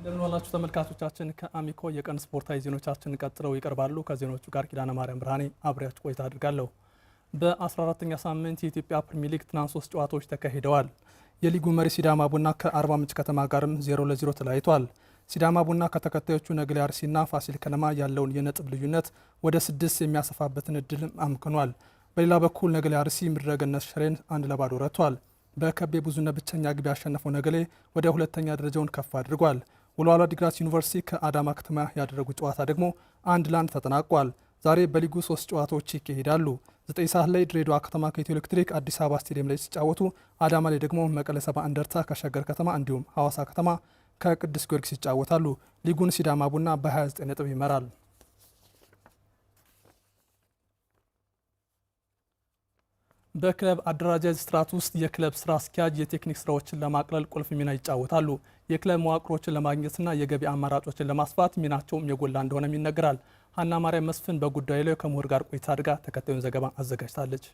እንደምን ዋላችሁ ተመልካቾቻችን። ከአሚኮ የቀን ስፖርታዊ ዜናዎቻችን ቀጥለው ይቀርባሉ። ከዜናዎቹ ጋር ኪዳነ ማርያም ብርሃኔ አብሬያችሁ ቆይታ አድርጋለሁ። በ14ኛ ሳምንት የኢትዮጵያ ፕሪሚየር ሊግ ትናንት 3 ጨዋታዎች ተካሂደዋል። የሊጉ መሪ ሲዳማ ቡና ከአርባ ምንጭ ከተማ ጋርም 0-0 ተለያይቷል። ሲዳማ ቡና ከተከታዮቹ ነገሌ አርሲና ፋሲል ከነማ ያለውን የነጥብ ልዩነት ወደ 6 የሚያሰፋበትን እድል አምክኗል። በሌላ በኩል ነገሌ አርሲ ምድረገነት ሽሬን 1-0 ረቷል። በከቤ ብዙነህ ብቸኛ ግብ ያሸነፈው ነገሌ ወደ ሁለተኛ ደረጃውን ከፍ አድርጓል። ወልዋሎ ዓዲግራት ዩኒቨርሲቲ ከአዳማ ከተማ ያደረጉት ጨዋታ ደግሞ 1-1 ተጠናቋል። ዛሬ በሊጉ 3 ጨዋታዎች ይካሄዳሉ። 9 ሰዓት ላይ ድሬዳዋ ከተማ ከኢትዮ ኤሌክትሪክ አዲስ አበባ ስቴዲየም ላይ ሲጫወቱ፣ አዳማ ላይ ደግሞ መቀለ ሰባ እንደርታ ከሸገር ከተማ እንዲሁም ሐዋሳ ከተማ ከቅዱስ ጊዮርጊስ ይጫወታሉ። ሊጉን ሲዳማ ቡና በ29 ነጥብ ይመራል። በክለብ አደረጃጀት ስርዓት ውስጥ የክለብ ስራ አስኪያጅ የቴክኒክ ስራዎችን ለማቅለል ቁልፍ ሚና ይጫወታሉ። የክለብ መዋቅሮችን ለማግኘትና የገቢ አማራጮችን ለማስፋት ሚናቸውም የጎላ እንደሆነም ይነገራል። ሀና ማርያም መስፍን በጉዳዩ ላይ ከምሁር ጋር ቆይታ አድርጋ ተከታዩን ዘገባ አዘጋጅታለች።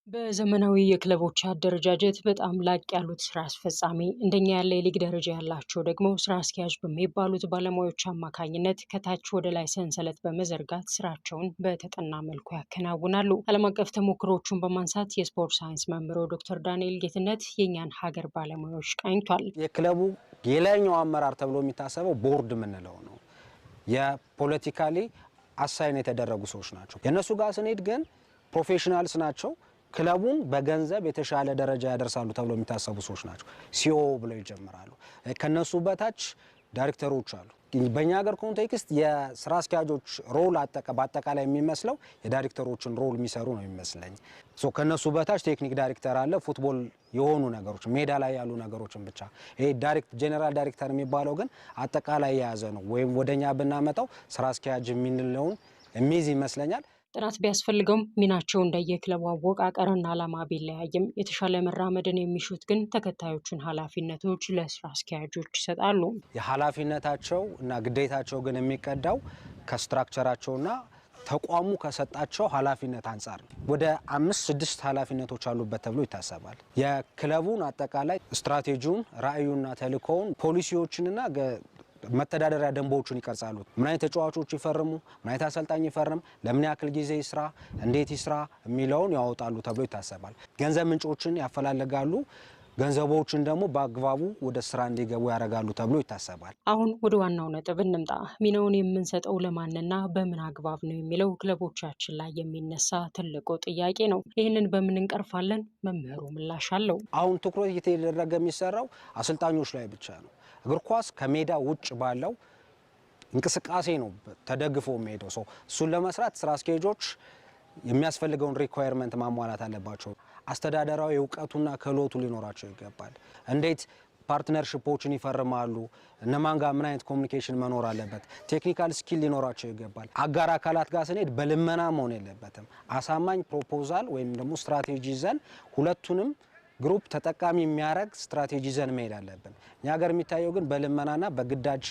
በዘመናዊ የክለቦች አደረጃጀት በጣም ላቅ ያሉት ስራ አስፈጻሚ እንደኛ ያለ የሊግ ደረጃ ያላቸው ደግሞ ስራ አስኪያጅ በሚባሉት ባለሙያዎች አማካኝነት ከታች ወደ ላይ ሰንሰለት በመዘርጋት ስራቸውን በተጠና መልኩ ያከናውናሉ። ዓለም አቀፍ ተሞክሮቹን በማንሳት የስፖርት ሳይንስ መምህሩ ዶክተር ዳንኤል ጌትነት የኛን ሀገር ባለሙያዎች ቃኝቷል። የክለቡ የላይኛው አመራር ተብሎ የሚታሰበው ቦርድ የምንለው ነው። የፖለቲካሊ አሳይን የተደረጉ ሰዎች ናቸው። የእነሱ ጋር ስንሄድ ግን ፕሮፌሽናልስ ናቸው። ክለቡን በገንዘብ የተሻለ ደረጃ ያደርሳሉ ተብሎ የሚታሰቡ ሰዎች ናቸው። ሲኦ ብለው ይጀምራሉ። ከነሱ በታች ዳይሬክተሮች አሉ። በእኛ ሀገር ኮንቴክስት የስራ አስኪያጆች ሮል በአጠቃላይ የሚመስለው የዳይሬክተሮችን ሮል የሚሰሩ ነው የሚመስለኝ። ከነሱ በታች ቴክኒክ ዳይሬክተር አለ። ፉትቦል የሆኑ ነገሮች ሜዳ ላይ ያሉ ነገሮችን ብቻ ይሄ ጄኔራል ዳይሬክተር የሚባለው ግን አጠቃላይ የያዘ ነው። ወይም ወደኛ ብናመጣው ስራ አስኪያጅ የምንለውን የሚይዝ ይመስለኛል። ጥናት ቢያስፈልገውም ሚናቸው እንደየክለቡ አወቃቀርና ዓላማ ቢለያይም የተሻለ መራመድን የሚሹት ግን ተከታዮቹን ኃላፊነቶች ለስራ አስኪያጆች ይሰጣሉ። የኃላፊነታቸው እና ግዴታቸው ግን የሚቀዳው ከስትራክቸራቸውና ተቋሙ ከሰጣቸው ኃላፊነት አንጻር ወደ 5-6 ኃላፊነቶች አሉበት ተብሎ ይታሰባል። የክለቡን አጠቃላይ ስትራቴጂውን፣ ራዕዩና ተልእኮውን፣ ፖሊሲዎችንና መተዳደሪያ ደንቦችን ይቀርጻሉ። ምን አይነት ተጫዋቾች ይፈርሙ፣ ምን አይነት አሰልጣኝ ይፈርም፣ ለምን ያክል ጊዜ ይስራ፣ እንዴት ይስራ የሚለውን ያወጣሉ ተብሎ ይታሰባል። ገንዘብ ምንጮችን ያፈላልጋሉ። ገንዘቦችን ደግሞ በአግባቡ ወደ ስራ እንዲገቡ ያደርጋሉ ተብሎ ይታሰባል። አሁን ወደ ዋናው ነጥብ እንምጣ። ሚናውን የምንሰጠው ለማንና በምን አግባብ ነው የሚለው ክለቦቻችን ላይ የሚነሳ ትልቁ ጥያቄ ነው። ይህንን በምን እንቀርፋለን? መምህሩ ምላሽ አለው። አሁን ትኩረት እየተደረገ የሚሰራው አሰልጣኞች ላይ ብቻ ነው። እግር ኳስ ከሜዳ ውጭ ባለው እንቅስቃሴ ነው ተደግፎ የሚሄደው ሰው። እሱን ለመስራት ስራ አስኪያጆች የሚያስፈልገውን ሪኳየርመንት ማሟላት አለባቸው። አስተዳደራዊ እውቀቱና ክህሎቱ ሊኖራቸው ይገባል። እንዴት ፓርትነርሺፖችን ይፈርማሉ፣ እነማን ጋር ምን አይነት ኮሚኒኬሽን መኖር አለበት፣ ቴክኒካል ስኪል ሊኖራቸው ይገባል። አጋር አካላት ጋር ስንሄድ በልመና መሆን የለበትም። አሳማኝ ፕሮፖዛል ወይም ደግሞ ስትራቴጂ ይዘን ሁለቱንም ግሩፕ ተጠቃሚ የሚያደርግ ስትራቴጂ ይዘን መሄድ አለብን። እኛ ሀገር የሚታየው ግን በልመናና በግዳጅ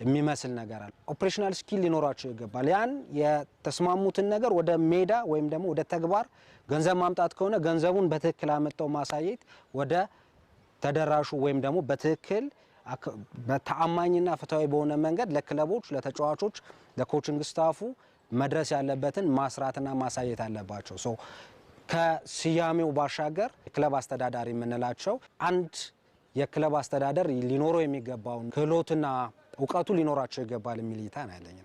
የሚመስል ነገር አለ። ኦፕሬሽናል ስኪል ሊኖራቸው ይገባል። ያን የተስማሙትን ነገር ወደ ሜዳ ወይም ደግሞ ወደ ተግባር ገንዘብ ማምጣት ከሆነ ገንዘቡን በትክክል አመጣው ማሳየት ወደ ተደራሹ ወይም ደግሞ በትክክል በተአማኝና ፍትሃዊ በሆነ መንገድ ለክለቦች፣ ለተጫዋቾች፣ ለኮችንግ ስታፉ መድረስ ያለበትን ማስራትና ማሳየት አለባቸው። ከስያሜው ባሻገር የክለብ አስተዳዳሪ የምንላቸው አንድ የክለብ አስተዳደር ሊኖረው የሚገባውን ክህሎትና እውቀቱ ሊኖራቸው ይገባል የሚል እይታ ነው ያለኝ።